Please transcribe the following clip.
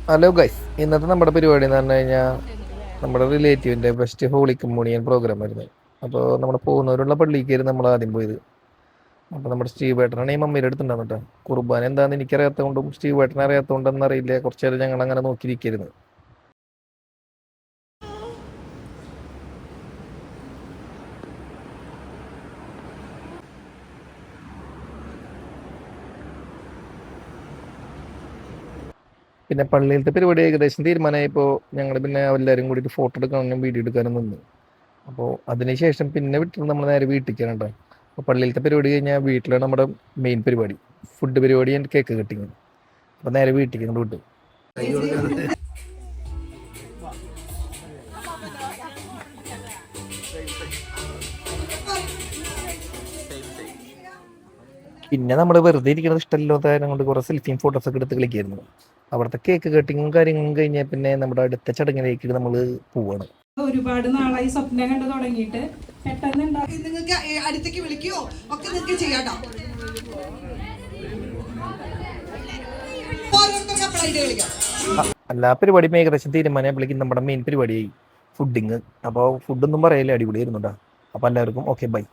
Hello guys, ഇന്നത്തെ നമ്മുടെ പരിപാടി എന്ന് പറഞ്ഞു കഴിഞ്ഞാൽ നമ്മുടെ റിലേറ്റീവിൻ്റെ ബെസ്റ്റ് ഹോളി കമ്മ്യൂണിയൻ പ്രോഗ്രാം ആയിരുന്നു. അപ്പോൾ നമ്മൾ പോകുന്നവരുള്ള പള്ളിക്കായിരുന്നു നമ്മൾ ആദ്യം പോയത്. അപ്പോൾ നമ്മുടെ സ്റ്റീവ് ഏട്ടനാണ് ഈ മമ്മിയുടെ അടുത്തുണ്ടാകും കേട്ടോ. കുർബാന എന്താണെന്ന് എനിക്കറിയാത്തതുകൊണ്ടും സ്റ്റീവ് ഏട്ടനെ അറിയാത്തതുകൊണ്ടെന്ന് അറിയില്ല, കുറച്ച് നേരം ഞങ്ങൾ അങ്ങനെ നോക്കിയിരിക്കരുത്. പിന്നെ പള്ളിയിലത്തെ പരിപാടി ഏകദേശം തീരുമാനമായപ്പോൾ ഞങ്ങൾ പിന്നെ എല്ലാവരും കൂടിയിട്ട് ഫോട്ടോ എടുക്കാനും വീഡിയോ എടുക്കാനും നിന്നു. അപ്പോൾ അതിനുശേഷം പിന്നെ വിട്ടിട്ട് നമ്മൾ നേരെ വീട്ടിലേക്കാണ് കേട്ടോ. അപ്പോൾ പള്ളിയിലത്തെ പരിപാടി കഴിഞ്ഞാൽ വീട്ടിലാണ് നമ്മുടെ മെയിൻ പരിപാടി, ഫുഡ് പരിപാടി ആൻഡ് കേക്ക് കട്ടിങ്. അപ്പോൾ നേരെ വീട്ടിലേക്ക് നമ്മൾ വിട്ടു. പിന്നെ നമ്മൾ വെറുതെ ഇരിക്കുന്നത് ഇഷ്ടമില്ലാത്ത കാരണം കൊണ്ട് കുറേ സെൽഫിയും ഫോട്ടോസൊക്കെ എടുത്ത് കളിക്കായിരുന്നു. അവിടുത്തെ കേക്ക് കട്ടിങ്ങും കാര്യങ്ങളും കഴിഞ്ഞാൽ പിന്നെ നമ്മുടെ അടുത്ത ചടങ്ങിലേക്ക് നമ്മൾ പോവാണ്. ഒരുപാട് നാളായി സ്വപ്നം കണ്ടു തുടങ്ങിയിട്ട് പെട്ടെന്ന് നിങ്ങൾക്ക് അടുത്തേക്ക് വിളിക്കുകയോ ഒക്കെ നിങ്ങൾക്ക് ചെയ്യാട്ടോ. എല്ലാ പരിപാടിയും ഏകദേശം തീരുമാനമായപ്പോഴേക്കും നമ്മുടെ മെയിൻ പരിപാടിയായി ഫുഡിങ്. അപ്പോൾ ഫുഡൊന്നും പറയില്ല, അടിപൊളിയായിരുന്നുണ്ടാ. അപ്പോൾ എല്ലാവർക്കും ഓക്കെ, ബൈ.